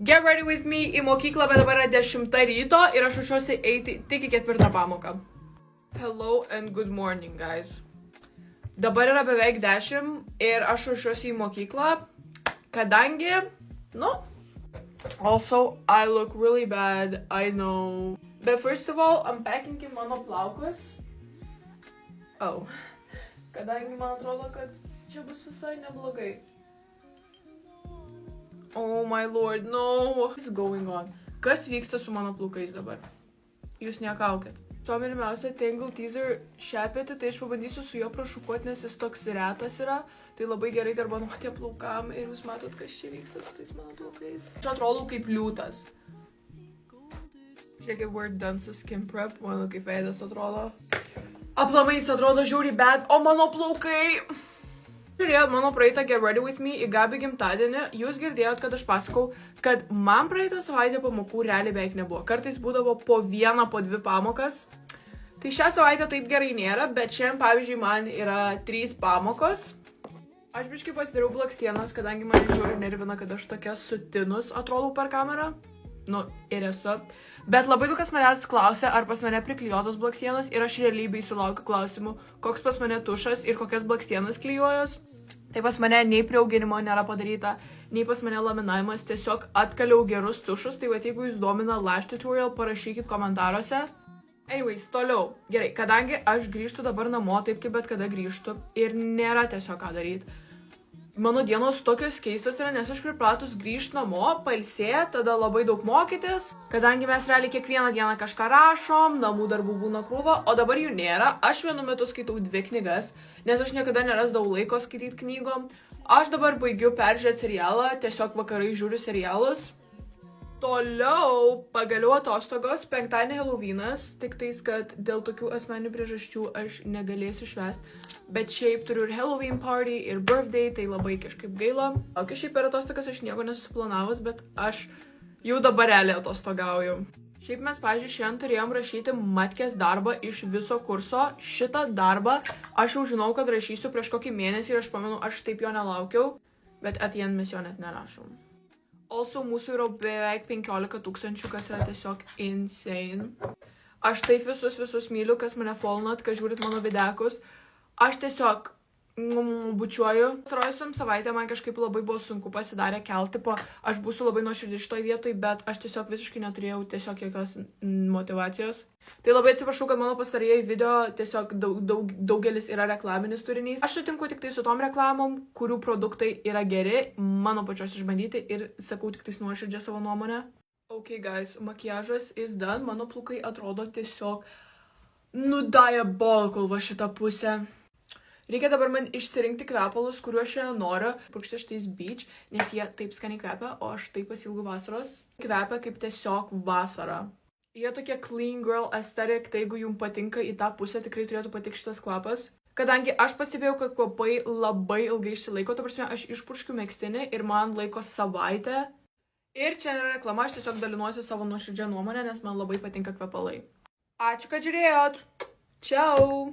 Get ready with me į mokyklą, bet dabar yra 10 ryto ir aš ruošiuosi eiti tik į 4 pamoką. Hello and good morning, guys. Dabar yra beveik 10 ir aš ruošiuosi į mokyklą, kadangi, also, I look really bad, I know. But first of all, I'm packing mano plaukus. Oh. Kadangi man atrodo, kad čia bus visai neblogai. Oh my lord, no. What is going on? Kas vyksta su mano plaukais dabar? Jūs nekaukit. So, pirmiausia, Tangle Teaser šepėti, tai aš pabandysiu su juo prašukuoti, nes jis toks retas yra. Tai labai gerai garbanuoti plaukam ir jūs matot, kas čia vyksta su tais mano plaukais. Aš atrodau kaip liūtas. Žiūrėk, we're done su skin prep, mano kaip veidas atrodo. Aplamai jis atrodo žiauriai bad, o mano plaukai... Žiūrėjot mano praeitą Get Ready With Me į Gabi gimtadienį, jūs girdėjot, kad aš pasakau, kad man praeitą savaitę pamokų realiai beveik nebuvo. Kartais būdavo po 1, po 2 pamokas. Tai šią savaitę taip gerai nėra, bet šiandien, pavyzdžiui, man yra 3 pamokos. Aš biškai pasidariau blakstienas, kadangi mane žiauriai nervina, kad aš tokia sutinus atrodau per kamerą. Ir esu. Bet labai daug kas manęs klausia, ar pas mane priklijuotos blakstienos ir aš realybėj sulaukiu klausimų, koks pas mane tušas ir kokias blakstienas klijuojos. Tai pas mane nei priauginimo nėra padaryta, nei pas mane laminavimas, tiesiog atkaliau gerus tušus, tai vat jeigu jūs domina lash tutorial, parašykit komentaruose. Anyways, toliau. Gerai, kadangi aš grįžtu dabar namo taip, kaip bet kada grįžtu ir nėra tiesiog ką daryti. Mano dienos tokios keistos yra, nes aš pripratus grįžti namo, pailsėti, tada labai daug mokytis, kadangi mes realiai kiekvieną dieną kažką rašom, namų darbų būna krūva, o dabar jų nėra. Aš vienu metu skaitau 2 knygas, nes aš niekada nerasdavau laiko skaityti knygom. Aš dabar baigiu peržiūrėti serialą, tiesiog vakarai žiūriu serialus. Toliau, pagaliau atostogos, penktadienį Halloweenas, tik tais, kad dėl tokių asmeninių priežasčių aš negalėsiu švęsti. Bet šiaip turiu ir Halloween party, ir birthday, tai labai kažkaip gaila. Laukiu šiaip per atostogas aš nieko nesusiplanavus, bet aš jau dabar realiai atostogauju. Šiaip mes, pavyzdžiui, šiandien turėjom rašyti matkės darbą iš viso kurso. Šitą darbą aš jau žinau, kad rašysiu prieš kokį mėnesį ir aš pamenu, aš taip jo nelaukiau, bet atien mes jo net nerašom. Also, mūsų yra beveik 15 000, kas yra tiesiog insane. Aš taip visus myliu, kas mane followinat, kas žiūrit mano videkus. Aš tiesiog bučiuoju. Pastaruosiam savaitę man kažkaip labai buvo sunku pasidarė kelti, aš būsiu labai nuoširdži šitoj vietoj, bet aš tiesiog visiškai neturėjau tiesiog jokios motivacijos. Tai labai atsiprašau, kad mano pastarieji video tiesiog daugelis yra reklaminis turinys. Aš sutinku tik tai su tom reklamom, kurių produktai yra geri, mano pačios išbandyti ir sakau tik tai nuoširdžią savo nuomonę. Ok, guys, makiažas is done, mano plaukai atrodo tiesiog diabolical va šitą pusę. Reikia dabar man išsirinkti kvepalus, kuriuos šiandien noriu. Purkšti šitais Beach, nes jie taip skaniai kvepia, o aš taip pasilgau vasaros. Kvepia kaip tiesiog vasara. Jie tokie clean girl aesthetic, tai jeigu jums patinka į tą pusę, tikrai turėtų patikti šitas kvapas. Kadangi aš pastebėjau, kad kvapai labai ilgai išsilaiko, ta prasme, aš išpurškiu megztinį ir man laiko savaitę. Ir čia nėra reklama, aš tiesiog dalinuosi savo nuoširdžią nuomonę, nes man labai patinka kvepalai. Ačiū, kad žiūrėjot. Ciao.